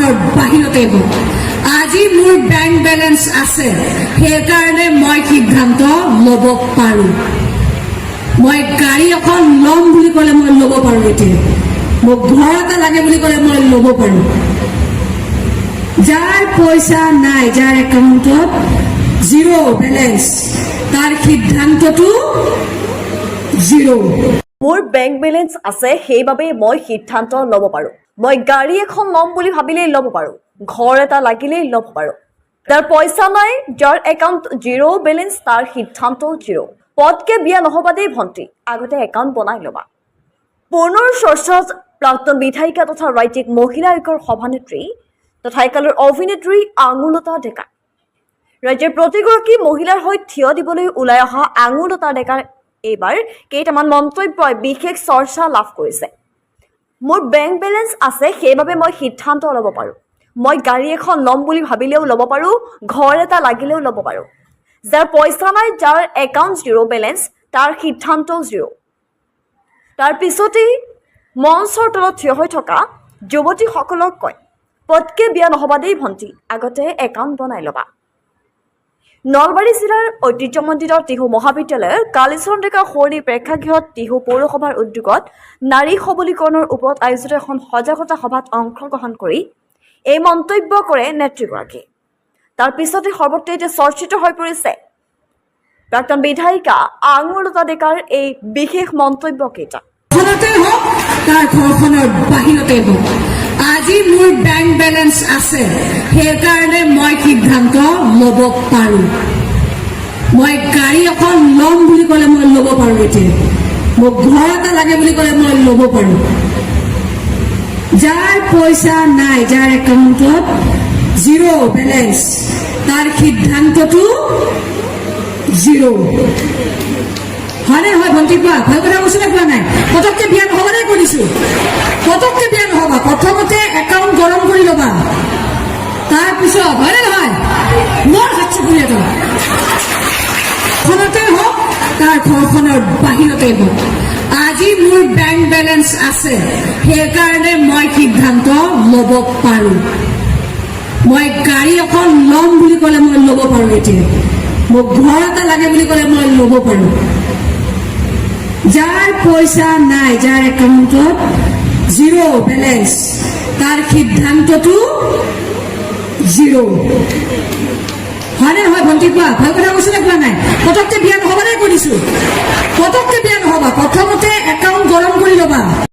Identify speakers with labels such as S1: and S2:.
S1: ঘৰখনৰ বাহিৰতে হওক আজি মোৰ বেংক বেলেঞ্চ আছে সেইকাৰণে মই সিদ্ধান্ত ল'ব পাৰোঁ মই গাড়ী এখন ল'ম বুলি ক'লে মই ল'ব পাৰোঁ এতিয়া মোক ঘৰ এটা লাগে বুলি ক'লে মই ল'ব পাৰোঁ যাৰ পইচা নাই যাৰ একাউণ্টত জিৰ' বেলেঞ্চ তাৰ সিদ্ধান্তটো জিৰ'
S2: মোৰ বেংক বেলেঞ্চ আছে সেইবাবে মই সিদ্ধান্ত ল'ব পাৰোঁ মই গাড়ী এখন ল'ম বুলি ভাবিলেই ল'ব পাৰোঁ ঘৰ এটা লাগিলেই ল'ব পাৰোঁ যাৰ পইচা নাই যাৰ একাউণ্ট জিৰ' বেলেঞ্চ তাৰ সিদ্ধান্ত জিৰ' পটকে বিয়া নহ'বা দেই ভণ্টি আগতে একাউণ্ট বনাই ল'বা পুনৰ চৰ্চাত প্ৰাক্তন বিধায়িকা তথা ৰাজ্যিক মহিলা আয়োগৰ সভানেত্ৰী তথা একালৰ অভিনেত্ৰী আঙুৰলতা ডেকা ৰাজ্যৰ প্ৰতিগৰাকী মহিলাৰ হৈ থিয় দিবলৈ ওলাই অহা আঙুৰলতা ডেকাৰ এইবাৰ কেইটামান মন্তব্যই বিশেষ চৰ্চা লাভ কৰিছে মোৰ বেংক বেলেঞ্চ আছে সেইবাবে মই সিদ্ধান্ত ল'ব পাৰোঁ মই গাড়ী এখন ল'ম বুলি ভাবিলেও ল'ব পাৰোঁ ঘৰ এটা লাগিলেও ল'ব পাৰোঁ যাৰ পইচা নাই যাৰ একাউণ্ট জিৰ' বেলেঞ্চ তাৰ সিদ্ধান্ত জিৰ' তাৰ পিছতেই মঞ্চৰ তলত থিয় হৈ থকা যুৱতীসকলক কয় পটকে বিয়া নহ'বা দেই ভণ্টি আগতে একাউণ্ট বনাই ল'বা নলবাৰী জিলাৰ ঐতিহ্যমণ্ডিত টিহু মহাবিদ্যালয়ৰ কালীচৰণ ডেকা সৰণী প্ৰেক্ষাগৃহত টিহু পৌৰসভাৰ উদ্যোগত নাৰী সবলীকৰণৰ ওপৰত আয়োজিত এখন সজাগতা সভাত অংশগ্ৰহণ কৰি এই মন্তব্য কৰে নেত্ৰীগৰাকী তাৰ পিছতে সৰ্বত্ৰ এতিয়া চৰ্চিত হৈ পৰিছে প্ৰাক্তন বিধায়িকা আঙুৰলতা ডেকাৰ এই বিশেষ মন্তব্যকেইটা
S1: ঘৰতে হওক তাৰ ঘৰখনৰ বাহিৰতে হওক আজি মোৰ বেংক বেলেঞ্চ আছে সেইকাৰণে মই সিদ্ধান্ত ল'ব পাৰোঁ মই গাড়ী এখন ল'ম বুলি ক'লে মই ল'ব পাৰোঁ এতিয়া মোক ঘৰ এটা লাগে বুলি ক'লে মই ল'ব পাৰোঁ যাৰ পইচা নাই যাৰ একাউণ্টত জিৰ' বেলেঞ্চ তাৰ সিদ্ধান্তটো জিৰ' হয়নে নহয় ভণ্টি কোৱা ভাল কথা কৈছো নে কোৱা নাই পটককে বিয়া নহ'বা দেই কৈ দিছো পটককে বিয়া নহ'বা প্ৰথমতে একাউণ্ট গৰম কৰি ল'বা তাৰপিছত হয়নে নহয় মোৰ সাক্ষী কৰি এটা ঘৰতে হওক তাৰ ঘৰখনৰ বাহিৰতে হওক আজি মোৰ বেংক বেলেঞ্চ আছে সেইকাৰণে মই সিদ্ধান্ত ল'ব পাৰোঁ মই গাড়ী এখন ল'ম বুলি ক'লে মই ল'ব পাৰোঁ এতিয়া মোক ঘৰ এটা লাগে বুলি ক'লে মই ল'ব পাৰোঁ যাৰ পইচা নাই যাৰ একাউণ্টত জিৰ' বেলেঞ্চ তাৰ সিদ্ধান্তটো জিৰ' হয়নে নহয় ভণ্টি কোৱা ভাল কথা কৈছো নে কোৱা নাই পটককে বিয়া নহ'বা দেই কৈ দিছো পটককে বিয়া নহ'বা প্ৰথমতে একাউণ্ট গৰম কৰি ল'বা